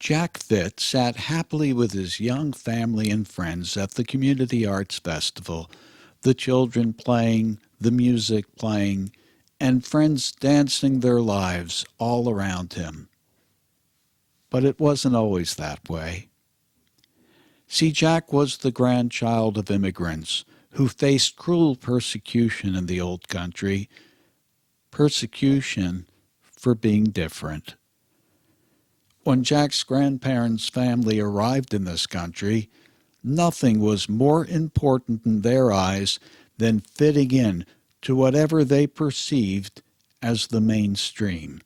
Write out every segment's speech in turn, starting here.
Jack Fitt sat happily with his young family and friends at the Community Arts Festival, the children playing, the music playing, and friends dancing their lives all around him. But it wasn't always that way. See, Jack was the grandchild of immigrants who faced cruel persecution in the old country, persecution for being different. When Jack's grandparents' family arrived in this country, nothing was more important in their eyes than fitting in to whatever they perceived as the mainstream.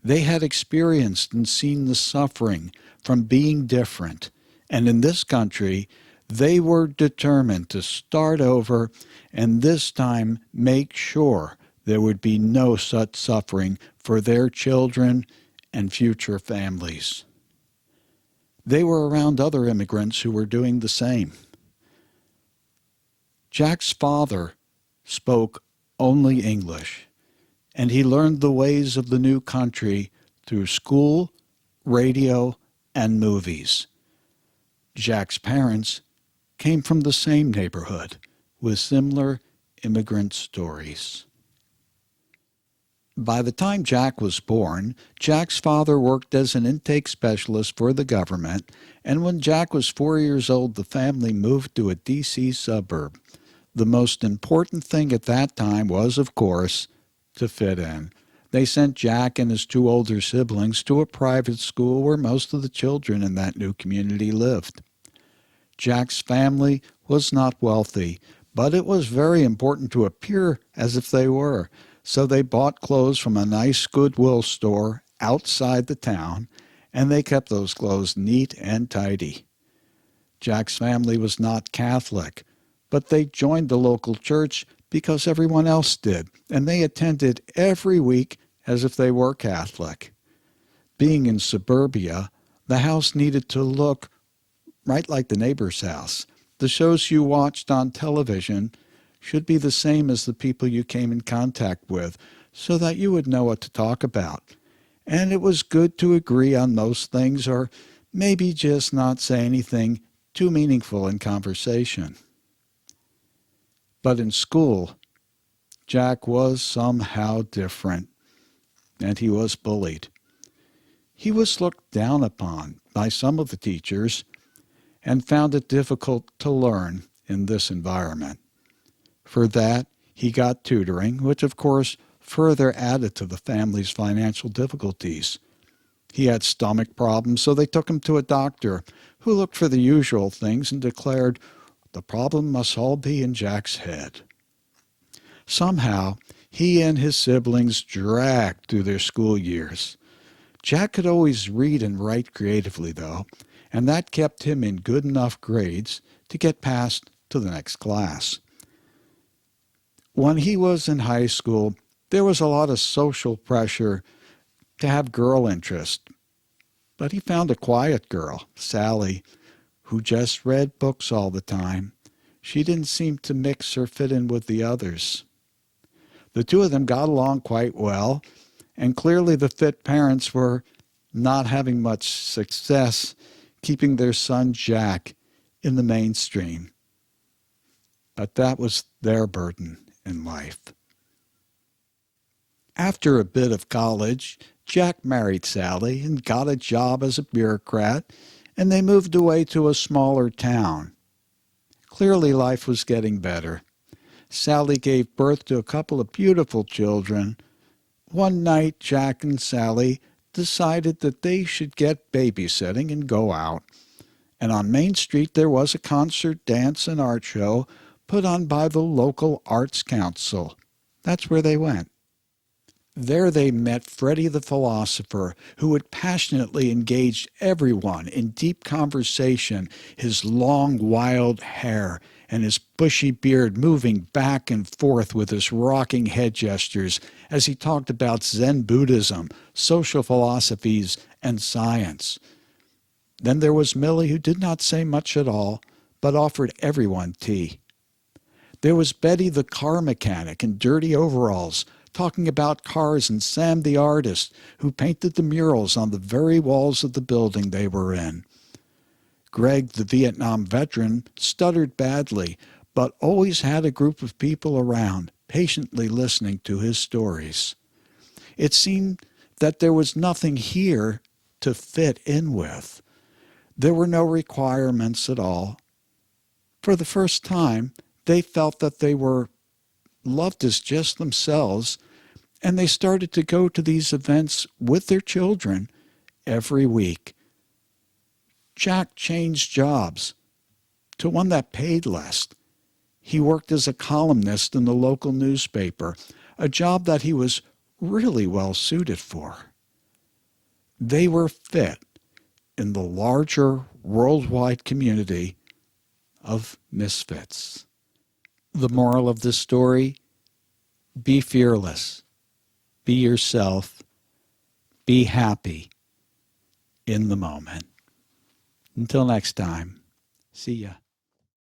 They had experienced and seen the suffering from being different, and in this country, they were determined to start over and this time make sure there would be no such suffering for their children and future families. They were around other immigrants who were doing the same. Jack's father spoke only English, and he learned the ways of the new country through school, radio, and movies. Jack's parents came from the same neighborhood with similar immigrant stories. By the time Jack was born, Jack's father worked as an intake specialist for the government, and when Jack was 4 years old, the family moved to a D.C. suburb. The most important thing at that time was, of course, to fit in. They sent Jack and his two older siblings to a private school where most of the children in that new community lived. Jack's family was not wealthy, but it was very important to appear as if they were. So they bought clothes from a nice Goodwill store outside the town, and they kept those clothes neat and tidy. Jack's family was not Catholic, but they joined the local church because everyone else did, and they attended every week as if they were Catholic. Being in suburbia, the house needed to look right like the neighbor's house. The shows you watched on television should be the same as the people you came in contact with, so that you would know what to talk about. And it was good to agree on most things, or maybe just not say anything too meaningful in conversation. But in school, Jack was somehow different, and he was bullied. He was looked down upon by some of the teachers and found it difficult to learn in this environment. For that, he got tutoring, which of course further added to the family's financial difficulties. He had stomach problems, so they took him to a doctor who looked for the usual things and declared the problem must all be in Jack's head. Somehow, he and his siblings dragged through their school years. Jack could always read and write creatively, though, and that kept him in good enough grades to get passed to the next class. When he was in high school, there was a lot of social pressure to have girl interest. But he found a quiet girl, Sally, who just read books all the time. She didn't seem to mix or fit in with the others. The two of them got along quite well, and clearly the Fitt parents were not having much success keeping their son Jack in the mainstream. But that was their burden in life. After a bit of college, Jack married Sally and got a job as a bureaucrat, and they moved away to a smaller town. Clearly life was getting better. Sally gave birth to a couple of beautiful children. One night, Jack and Sally decided that they should get babysitting and go out. And on Main Street there was a concert, dance, and art show put on by the local Arts Council. That's where they went. There they met Freddie the philosopher, who had passionately engaged everyone in deep conversation, his long, wild hair and his bushy beard moving back and forth with his rocking head gestures as he talked about Zen Buddhism, social philosophies, and science. Then there was Millie, who did not say much at all, but offered everyone tea. There was Betty the car mechanic in dirty overalls, talking about cars and Sam the artist who painted the murals on the very walls of the building they were in. Greg, the Vietnam veteran, stuttered badly, but always had a group of people around, patiently listening to his stories. It seemed that there was nothing here to fit in with. There were no requirements at all. For the first time, they felt that they were loved as just themselves, and they started to go to these events with their children every week. Jack changed jobs to one that paid less. He worked as a columnist in the local newspaper, a job that he was really well suited for. They were fit in the larger worldwide community of misfits. The moral of this story: be fearless, be yourself, be happy in the moment. Until next time, see ya.